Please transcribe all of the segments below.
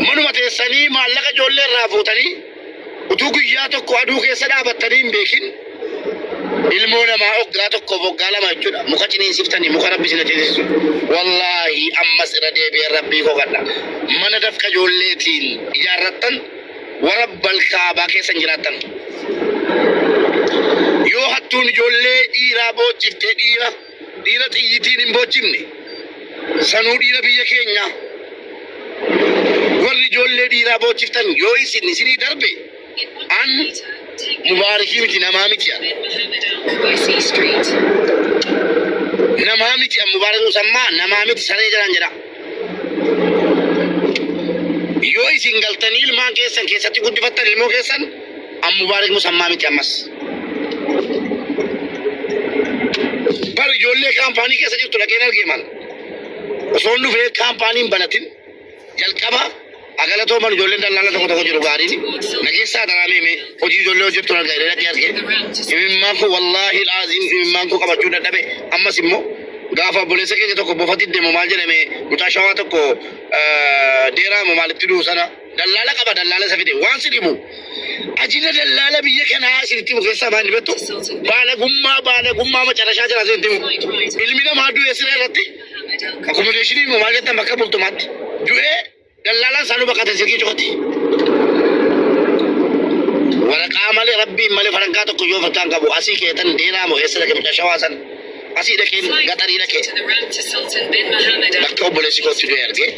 manuma teessanii maallaqa ijoollee irraa fuutanii utuu guyyaa tokko aduu keessa dhaabattanii hin beekin ilmoo namaa oggaa tokko waggaa lama jechuudha muka ciniinsiftanii muka rabbi sina teessisu wallaahi ammas irra deebi'ee rabbii kokadha mana dafqa ijoolleetiin ijaarrattan warabbal kaabaa keessan jiraattan yoo hattuun ijoollee dhiiraa boochiftee dhiira xiyyitiin hin boochifne sanuu dhiira biyya keenya warri ijoollee dhiiraa boochiftan yoo isinii darbe an mubaarakii miti namaa miti namaa miti mubaarakuu sammaa namaa miti saree jalaan jedha yoo isin galtanii ilmaan keessan keessatti guddifattan ilmoo keessan an mubaarakuu sammaa miti ammas bar ijoollee kaampaanii keessa jirtu dhaqeen argeeman osoon dhufee kaampaaniin banatin jalqaba agalatoo man ijoolleen dallaala tokko jiru gaariin nageessaa daraamee hojii ijoollee hojjettu argee dhaqee argee imimmaan kun wallaahi laaziim imimmaan kun qabachuu dadhabe ammas immoo gaafa obboleessa keenya tokko bofatti deemu maal jedhame mucaa shawaa tokko deeraama maalitti dhuu sana dallaala qaba dallaala isa fide waan si dhibu ajina dallaala biyya kanaa isinitti himu keessaa maal dhibattu baalagummaa macarashaa jira isinitti himu ilmi namaa du'e sira irratti akkomodeeshinii immoo maal jettan bakka bultumaatti du'ee dallaalaan saanuu baqqatan silkii cufatti waraqaa malee rabbiin malee farankaa tokko yoo fakkaan qabu asii keetan deeraamo eessa dhaqe mucaa shawaa sana asii dhaqeen gaxarii dhaqee bakka obboleessi kootti du'e argee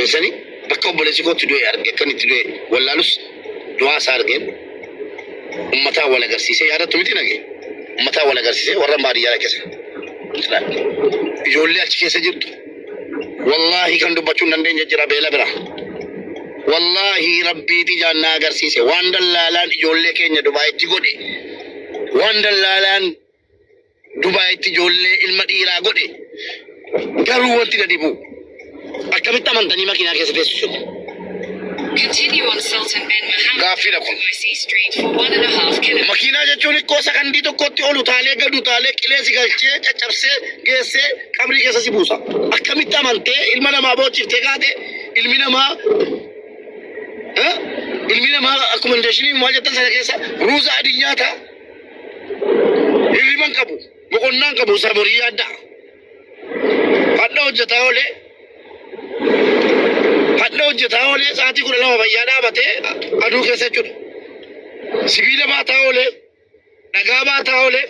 isanii bakka obboleessi kootti du'e argee kan itti du'e wallaalus du'aa isaa argeen ummataa wal agarsiisee yaadattu miti nagee ummataa wal agarsiisee warra baadiyyaa dhaqeessa ijoollee achi keessa jirtu wallaahi kan dubbachuu hin dandeenye jira beela bira wallaahi rabbiiti jaannaa agarsiise waan dallaalaan ijoollee keenya Dubaayitti godhe waan dallaalaan Dubaayitti ijoollee ilma dhiiraa godhe garuu wanti gadi bu'u akkamitti amantanii makiinaa keessa teessisu Continue on Sultan bin Mohammed gaaffii dhaqu Street for 1.5 kilometers. makiinaa jechuun ikkoo sakandii tokkotti ol utaalee gad utaalee qileesi galchee caccabsee geessee qabrii keessa si buusa akkamitti amantee ilma namaa boochiftee kaate ilmi namaa akkomodeeshinii maal jettan sana keessa ruuza adii nyaata hirriban qabu boqonnaan qabu saborii yaadda hadha hojjetaa oolee sa'aatii 12 fayyaa dhaabatee aduu keessa jechuudha sibiila baataa oolee dhagaa baataa oolee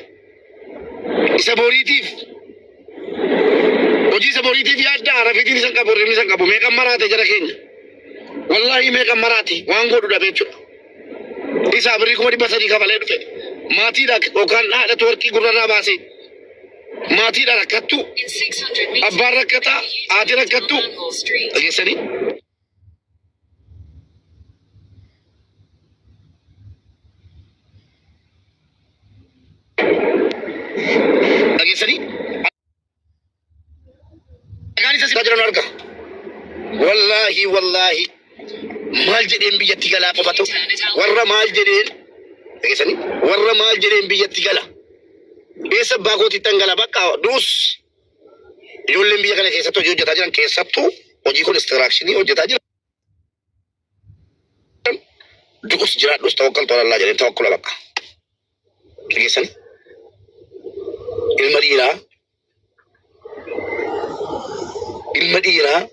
isa boriitiif hojii isa boriitiif yaadda rafiitiin isan qabu hirribni isan qabu meeqan maraate jara keenya wallaahi meeqan maraate waan godhu dhabe jechuudha isa birrii 300 kafalee dhufe maatiidha yookaan haadhatu warqii gurrarraa baasee maatiidha rakkattu abbaan rakkataa haati rakkattu dhageessanii والله مال جدين بيجتي قلا ففتو ورا مال جدين تكسني ورا مال جدين بيجتي قلا بيس باغوتي تنقلا بقى دوس يقول بيجا قلا كيساتو جو جتاجران كيساتو وجي كون استراكشني او جتاجران دوس جرا دوس توكل تو الله جدين توكل بقى تكسني المديرة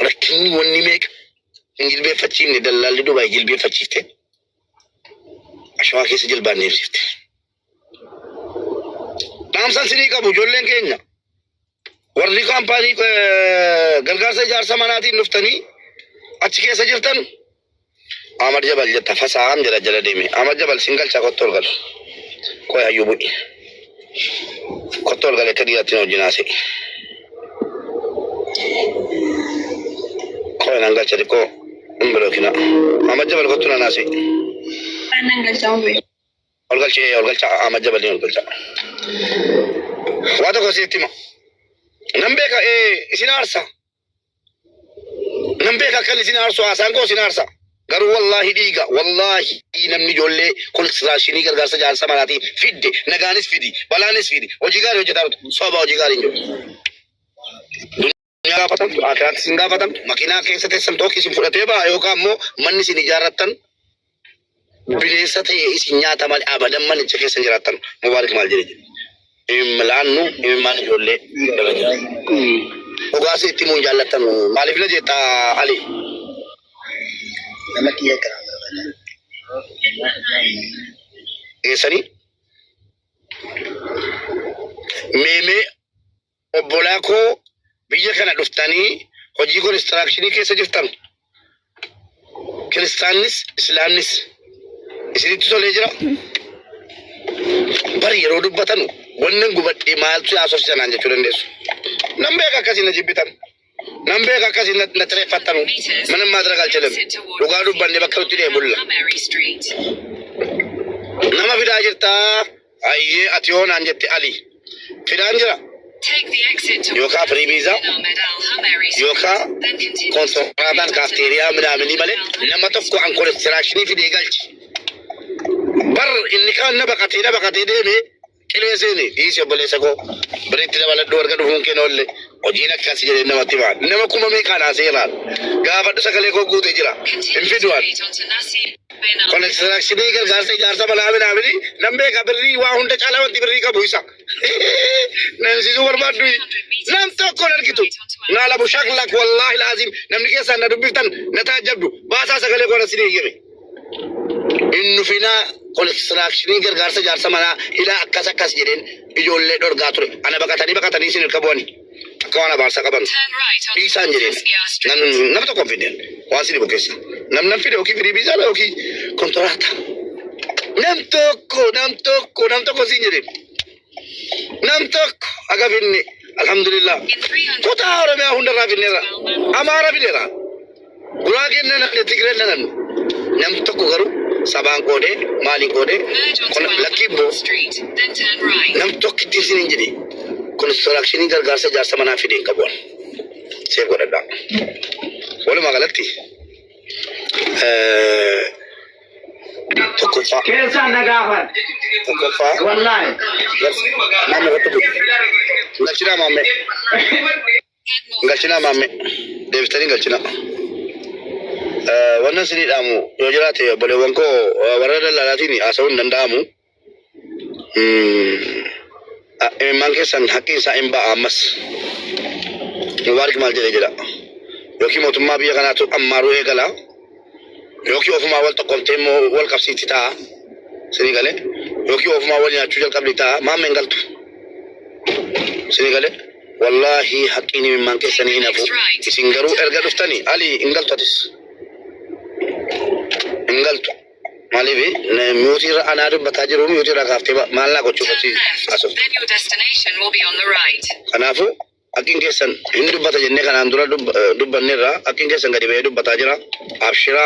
لكن ونميك نجيل بفتشين ندلال لدوباي جيل بفتشيته أشواك يسجل باني بسيفته نام سنسري کا بجولن كينيا ورلي كامباني غرغار سے جار سماناتي نفتني اچھے سجرتن آمر جبل جتا فسام جلا جلا ديمي آمر جبل سنگل چا کوتول گل کوئی ایوبو کوتول گل کدیاتنو جناسي کوئی ننگل چا دکو امبلو کنا آمر جبل کوتونا ناسي ننگل چاوبي اولگل چا آمر جبل نہیں اولگل چا وادا کو سیتیما نمبے کا سینارسا نمبے کا کل سینارسو آسان کو سینارسا گرو والله دیگا والله نمنی جولے کل سراشینی کر گرسا جان سماناتی فیڈ نگانس فیدی بلانس فیدی وجیگار وجدار صوبا وجیگار انجو gaafatan akiraatti sin gaafatan makiinaa keessa teessan tokko isin fudhatee ba'a yookaan immoo manni isin ijaarrattan bineensa ta'e isin nyaata malee abadan manicha keessa jiraattan mubaarak maal jedhe imlaannu immaan ijoollee dhugaasi itti muun jaallattan maaliif na jetta Ali nama kiyya eessanii meemee obbolaa koo biyya kana dhuftanii hojii konistirakshinii keessa jirtan kiristaannis islaamnis isinitti tolee jira bari yeroo dubbatan wannan gubadhee maaltu yaasofsiisanaan jechuu dandeessu nan beeka akkasii na jibbitan nan beeka akkasii na xireeffattanu mana maadira galchelam dhugaa dubbanne bakka nutti deemulla nama fidaa jirtaa ayyee ati yoonaan jette Ali fidaan jira yookaan firiimiizaa yookaan kontoraataan kaafteeriyaa midhaamini malee nama tokko an konistirakshinii fidee galchi bar inni kaan na baqatee deeme qilee seene dhiisi obboleessa koo biritti dabaladhu warga dhufuun kenna olle hojiin akkasii jedhee namatti himaa nama kuma meeqaan haaseeraan gaafadhu sagalee koo guutee jira hin fiduan konistirakshinii gargaarsa ijaarsa balaa midhaamini nan beeka birrii waa hunda caalaa wanti birrii qabu isa namsisuu barbaaddu nam tokko argitu naalabu shaklak wallaahi laazim namni keessaan na dubbiftan na taajjabdu baasaa sagalee koo nasin eeyyame innu finaa konistirakshinii gargaarsa ijaarsa manaa ilaa akkas jedheen ijoollee dhorgaa ture ana baqatanii isin hirka bu'anii akka waan abaarsa qaban dhiisaan jedheen nama tokko fideen waan sini bukeessa nam fide yookiin firii biisaadha yookiin kontoraata nam tokko siin jedheen nam tokko aga finne alhamdulillah kutaa oromiyaa hundarraa finneerra amaara fideera guraageen nanne tigireen nanne nam tokko garuu sabaan qoodee maaliin qoodee lakkiibboo nam tokkitti isin hin jedhe konistirakshinii gargaarsa ijaarsa manaa fideen qabuun seef godhadhaa walumaa galatti tokkoffaa keessaan nagaafan tokkoffaa wallaahi maame irratti bu'u galchinaa maame deebistanii galchinaa wannan sini damu yoo jiraate obboleewwan koo warra daldalaatiin haasa'uu hin danda'amu imimmaan keessan haqqiin isaa hin ba'a ammas mubaarak maal jedhe jedha yookiin mootummaa biyya kanaatu ammaaruu eegala yookiin ofumaa wal tokkomtee immoo wal qabsiitti ta'a sinii galee yookiin ofumaa wal nyaachuu jalqabni ta'a maamma hin galtu sinii galee wallaahi haqqiin imimmaan keessanii hin hafu isin garuu erga dhuftanii Ali hin galtu atis ingaltu malibi mutir ana dubata jiru mutir agafte malla ko chubati aso kanafu akin kesan hindu bata jenne kana andura dubbanira akin kesan gadi be dubata jira abshira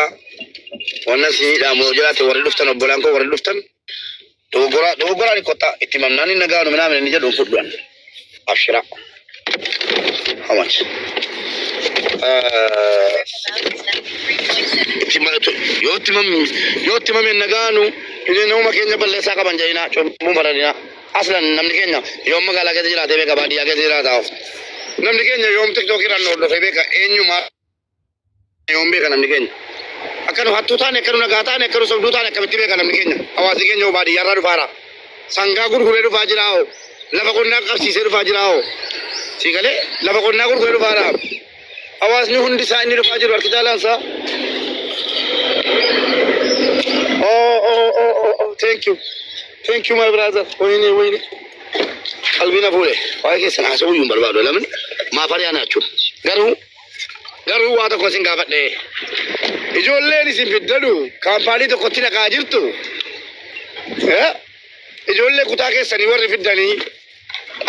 wannan si da mo jira te wari duftan obolan ko wari duftan dogora ni kota itimamnani nagano menamene ni jadon fudwan abshira how much yoottimame nagaanu nama keenya balleessaa qaban jedhina cubbuu baradina aslan namni keenya yoom magaalaa keessa jiraatee beeka baadiyyaa keessa jiraataaf namni keenya yoom tiktookii irraan hordofee beeka eenyumaa yoom beeka namni keenya akkanu hattuu taane akkanu nagaa taane akkanu sobduu taane akkamitti beeka namni keenya hawaasi keenya baadiyyaa irraa dhufaara sangaa gurguree dhufaa jiraao lafa qonnaa qabsiisee dhufaa jiraao siigalee lafa qonnaa gurguree dhufaara hawaasni hundi isaa inni dhufaa jiru harki jaalaansaa thank you my brother wayne qalbina fuule waa'ee keessan haasa'uu hin barbaadu lamin maafariyaa naachuun garuu waa tokko isin gaafadhe ijoolleen isin fiddadu kaampaanii tokkotti dhaqaa jirtu ijoollee kutaa keessanii warri fiddanii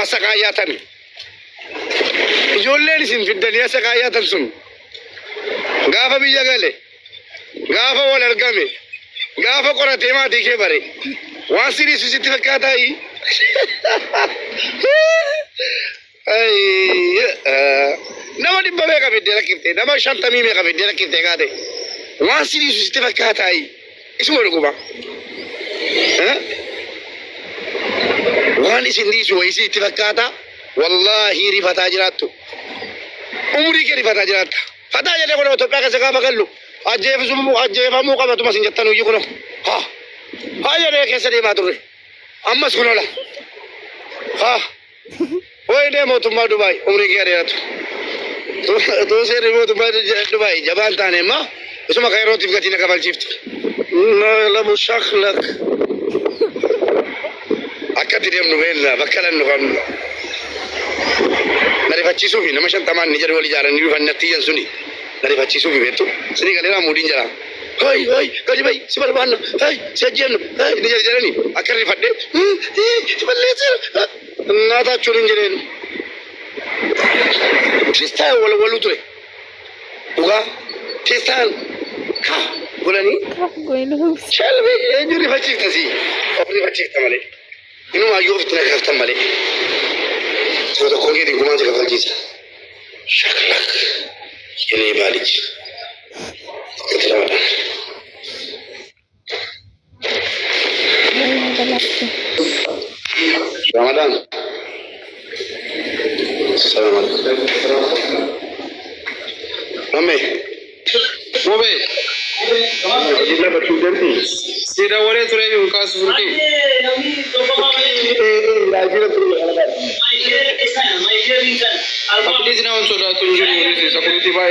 asa kaayyaatan ijoolleen isin fiddanii asa kaayyaatan sun gaafa biyya gale gaafa wal argame gaafa qoratee maatii kee bare waan siriisu sitti fakkaataa nama dhibba meeqa fiddee rakkiftee nama 50 meeqa fiddee rakkiftee kaate waan siriisu sitti fakkaataa isuma dhuguma waan isin dhiisu wayii sitti fakkaata wallaahi rifataa jiraattu umrii kee rifataa jiraatta. Fataa jedhee kun Itoophiyaa keessa gaafa gallu ajjeefamuu qabatuma sin jettan hojii kun haa jedhee keessa deemaa turre. Ammas kun ola. Wayinee mootummaa Dubaay umrii kee dheeratu. Too seerri mootummaa Dubaay jabaan taane immoo isuma kayrootiif gatii na kabalchiiftu. Lamu shaklak. Akkatti deemnu beekna bakka dhannu qabnu. Na rifachiisuufi nama shantamaan ni jedhu wal ijaaranii dhufannatti iyyan suni. Na rifachiisuufi beektu. Sinii galeeraa muudiin jira. Hoy gadi bayi si barbaanna. Si ajjeefnu. Ni jedhanii akka rifadhee si balleesseera. Naataachuun hin jedheenu. Kristaan walu ture. Dhugaa Kristaan godhanii shalbii eenyu rifachiiftasii of rifachiifta malee. Inuma yoo ofitti na kaftan malee. Soo tokkoon keetiin gumaan si kafalchiisa. Shaklak yenee baalichi. Itti ramadaan. Ramadan. Assalamualaikum. Mame. Jilla batu ganti. Sida wale ture bi ukas furki. Rajila tu. Please na on soda tu juri ni sa kunti ba